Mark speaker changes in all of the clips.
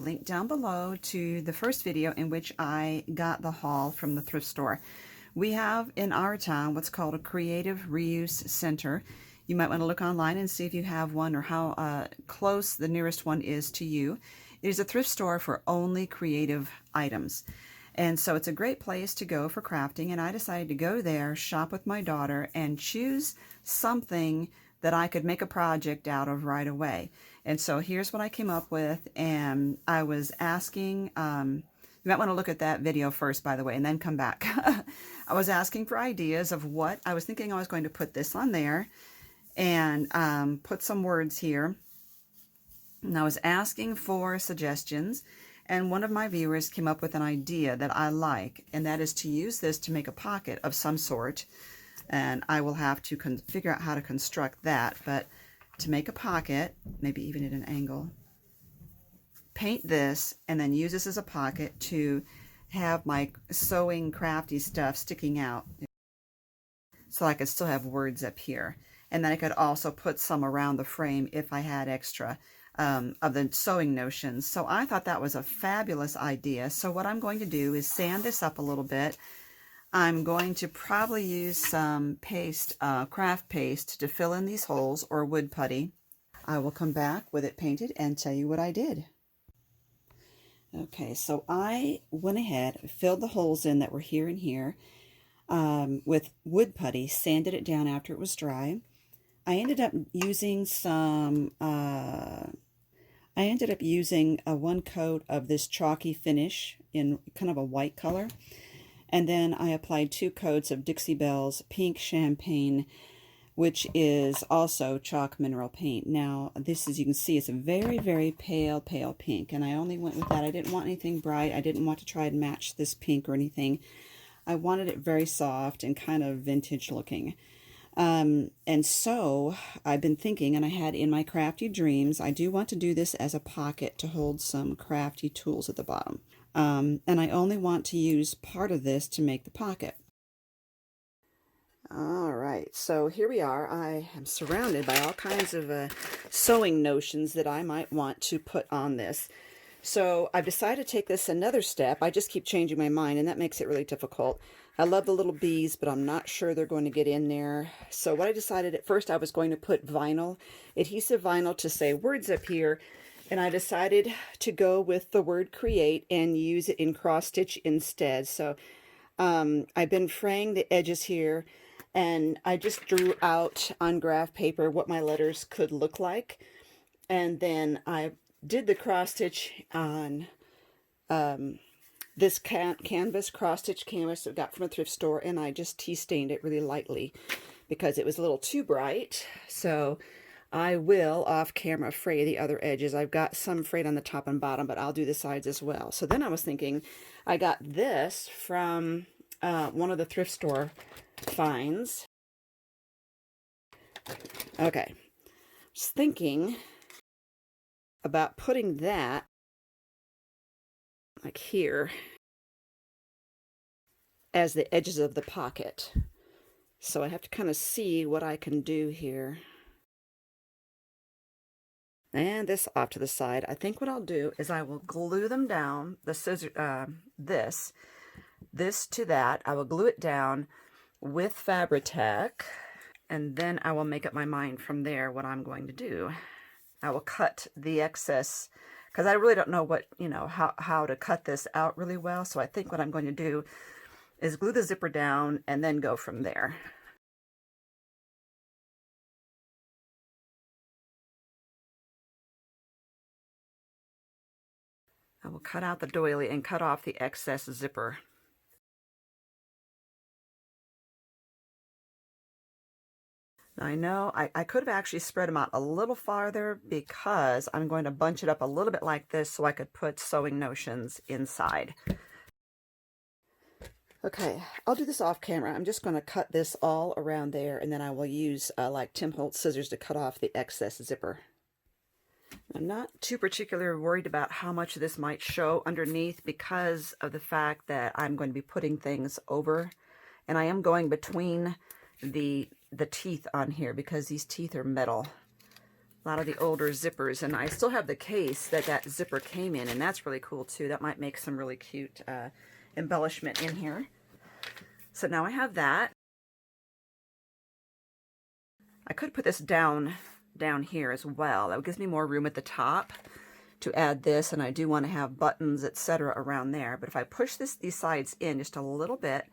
Speaker 1: link down below to the first video in which I got the haul from the thrift store. We have in our town what's called a creative reuse center. You might want to look online and see if you have one or how close the nearest one is to you. It is a thrift store for only creative items. And so it's a great place to go for crafting, and I decided to go there, shop with my daughter, and choose something that I could make a project out of right away. And so here's what I came up with, and I was asking, you might want to look at that video first, by the way, and then come back. I was asking for ideas of what, I was thinking I was going to put this on there, and put some words here. And I was asking for suggestions, and one of my viewers came up with an idea that I like, and that is to use this to make a pocket of some sort. And I will have to figure out how to construct that, but to make a pocket, maybe even at an angle, paint this, and then use this as a pocket to have my sewing crafty stuff sticking out, so I could still have words up here. And then I could also put some around the frame if I had extra of the sewing notions. So I thought that was a fabulous idea. So what I'm going to do is sand this up a little bit. I'm going to probably use some paste, craft paste, to fill in these holes, or wood putty. I will come back with it painted and tell you what I did. Okay, so I went ahead, filled the holes in that were here and here with wood putty, sanded it down after it was dry. I ended up using one coat of this chalky finish in kind of a white color. And then I applied 2 coats of Dixie Belle's Pink Champagne, which is also chalk mineral paint. Now, this, as you can see, is a very, very pale, pale pink. And I only went with that. I didn't want anything bright. I didn't want to try and match this pink or anything. I wanted it very soft and kind of vintage looking. And so I've been thinking, and I had in my crafty dreams, I do want to do this as a pocket to hold some crafty tools at the bottom. And I only want to use part of this to make the pocket. All right, so here we are. I am surrounded by all kinds of sewing notions that I might want to put on this. So I've decided to take this another step. I just keep changing my mind, and that makes it really difficult. I love the little bees, but I'm not sure they're going to get in there. So what I decided at first, I was going to put vinyl, adhesive vinyl, to say words up here. And I decided to go with the word create and use it in cross stitch instead. So I've been fraying the edges here, and I just drew out on graph paper what my letters could look like. And then I did the cross stitch on this canvas, cross stitch canvas I got from a thrift store, and I just tea stained it really lightly because it was a little too bright. So I will, off camera, fray the other edges. I've got some frayed on the top and bottom, but I'll do the sides as well. So then I was thinking, I got this from one of the thrift store finds. Okay, just thinking about putting that like here as the edges of the pocket. So I have to kind of see what I can do here. And this off to the side. I think what I'll do is I will glue them down, the scissor, this to that. I will glue it down with Fabri-Tac, and then I will make up my mind from there what I'm going to do. I will cut the excess, because I really don't know what, how to cut this out really well. So I think what I'm going to do is glue the zipper down and then go from there. I will cut out the doily and cut off the excess zipper. Now I know I could have actually spread them out a little farther, because I'm going to bunch it up a little bit like this so I could put sewing notions inside. Okay, I'll do this off camera. I'm just going to cut this all around there, and then I will use like Tim Holtz scissors to cut off the excess zipper. I'm not too particularly worried about how much this might show underneath, because of the fact that I'm going to be putting things over, and I am going between the teeth on here because these teeth are metal. a lot of the older zippers, and I still have the case that that zipper came in, and that's really cool too. That might make some really cute embellishment in here. So now I have that. I could put this down here as well. That gives me more room at the top to add this, and I do want to have buttons, etc. around there. But if I push these sides in just a little bit,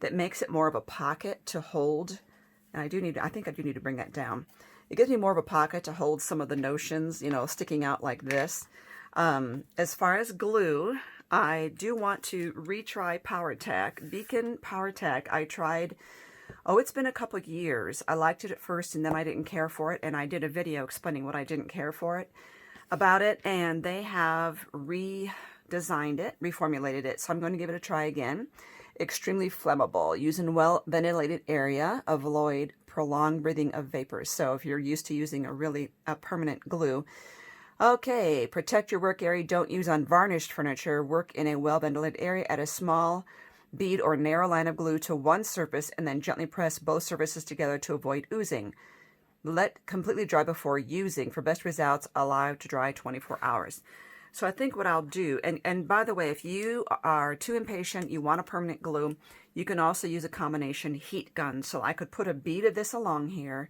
Speaker 1: that makes it more of a pocket to hold. And I think I do need to bring that down. It gives me more of a pocket to hold some of the notions, you know, sticking out like this. As far as glue, I do want to retry Power-Tac. Beacon Power-Tac, I tried, oh, it's been a couple of years. I liked it at first, and then I didn't care for it, and I did a video explaining what I didn't care for about it, and they have redesigned it, reformulated it, so I'm going to give it a try again. Extremely flammable, use in well-ventilated area, avoid prolonged breathing of vapors. So if you're used to using a permanent glue. Okay, protect your work area, don't use on varnished furniture, work in a well-ventilated area, add a small bead or narrow line of glue to one surface and then gently press both surfaces together to avoid oozing. Let completely dry before using. For best results, allow to dry 24 hours. So I think what I'll do, and by the way, if you are too impatient, you want a permanent glue, you can also use a combination heat gun. So I could put a bead of this along here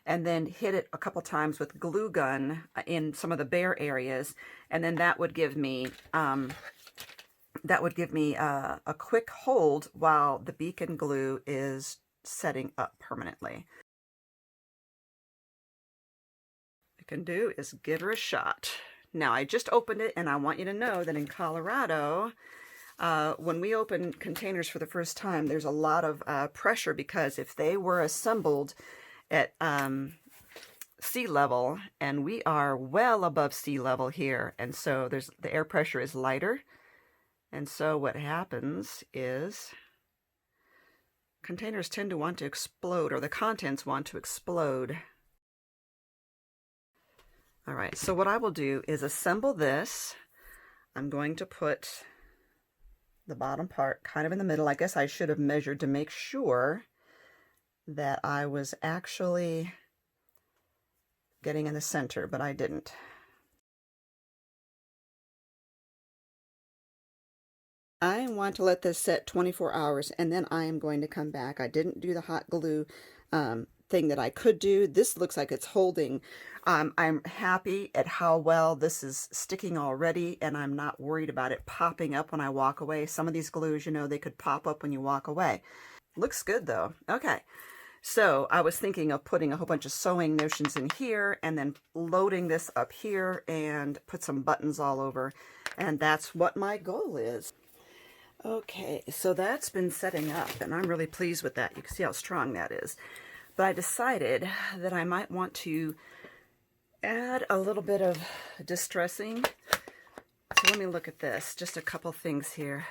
Speaker 1: and then hit it a couple times with glue gun in some of the bare areas, and then that would give me a quick hold while the beacon glue is setting up permanently. What I can do is give her a shot. Now, I just opened it, and I want you to know that in Colorado, when we open containers for the first time, there's a lot of pressure, because if they were assembled at sea level, and we are well above sea level here, and so the air pressure is lighter, and so what happens is containers tend to want to explode, or the contents want to explode. All right, so what I will do is assemble this. I'm going to put the bottom part kind of in the middle. I guess I should have measured to make sure that I was actually getting in the center, but I didn't. I want to let this set 24 hours, and then I am going to come back. I didn't do the hot glue thing that I could do. This looks like it's holding. I'm happy at how well this is sticking already, and I'm not worried about it popping up when I walk away. Some of these glues, you know, they could pop up when you walk away. Looks good though. Okay, so I was thinking of putting a whole bunch of sewing notions in here and then loading this up here and put some buttons all over, and that's what my goal is. Okay, so that's been setting up, and I'm really pleased with that. You can see how strong that is. But I decided that I might want to add a little bit of distressing. So let me look at this. Just a couple things here.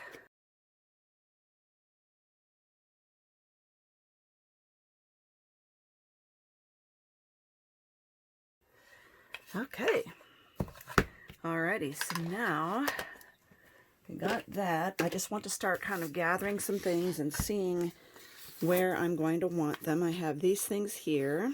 Speaker 1: Okay. Alrighty, so now we got that. I just want to start kind of gathering some things and seeing where I'm going to want them. I have these things here.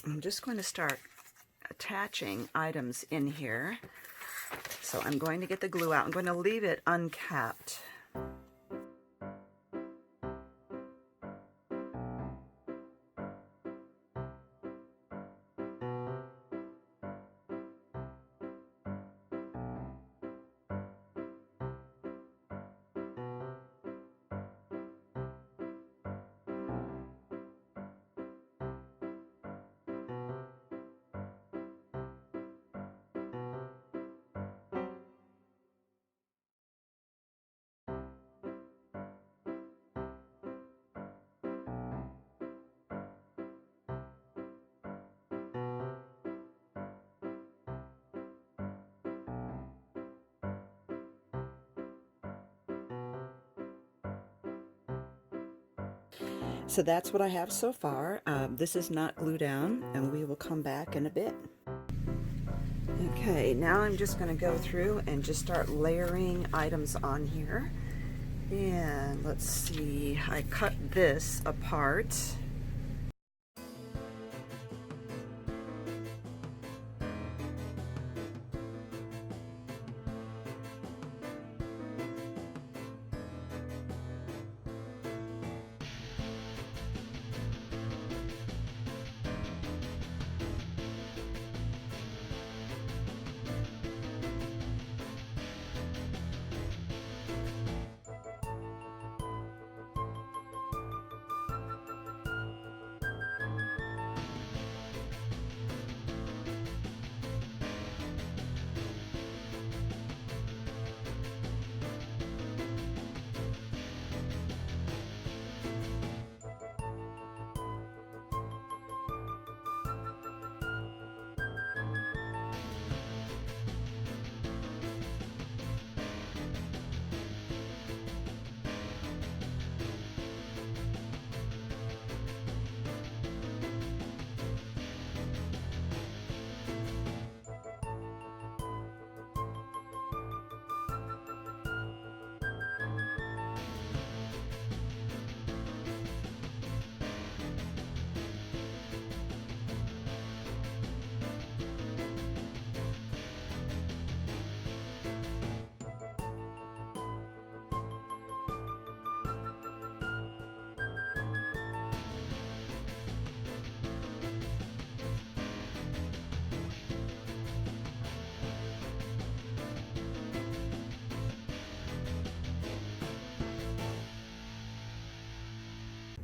Speaker 1: I'm just going to start attaching items in here. So I'm going to get the glue out. I'm going to leave it uncapped. So that's what I have so far. This is not glue down, and we will come back in a bit. Okay, now I'm just going to go through and just start layering items on here. And let's see, I cut this apart.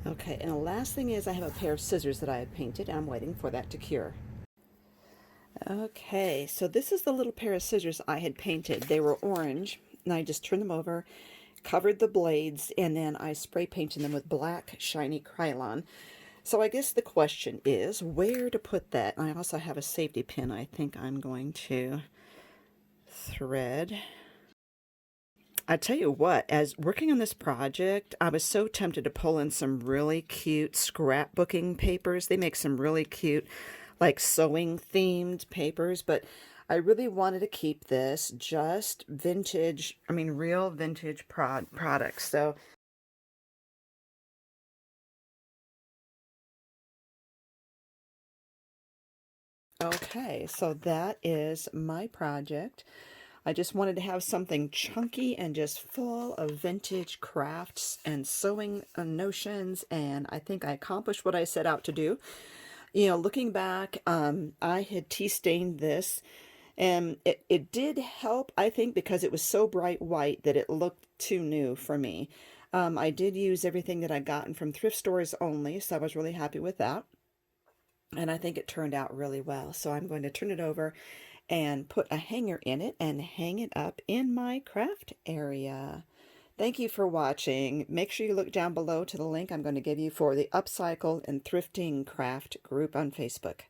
Speaker 1: Okay, and the last thing is I have a pair of scissors that I have painted, and I'm waiting for that to cure. Okay, so this is the little pair of scissors I had painted. They were orange, and I just turned them over, covered the blades, and then I spray painted them with black shiny Krylon. So I guess the question is where to put that. And I also have a safety pin I think I'm going to thread. I tell you what, as working on this project, I was so tempted to pull in some really cute scrapbooking papers. They make some really cute, like sewing themed papers, but I really wanted to keep this just vintage, real vintage products. So okay, so that is my project. I just wanted to have something chunky and just full of vintage crafts and sewing notions, and I think I accomplished what I set out to do. You know, looking back, I had tea stained this, and it did help, I think, because it was so bright white that it looked too new for me. I did use everything that I'd gotten from thrift stores only, so I was really happy with that. And I think it turned out really well. So I'm going to turn it over and put a hanger in it and hang it up in my craft area. Thank you for watching. Make sure you look down below to the link I'm going to give you for the Upcycle and Thrifting Craft group on Facebook.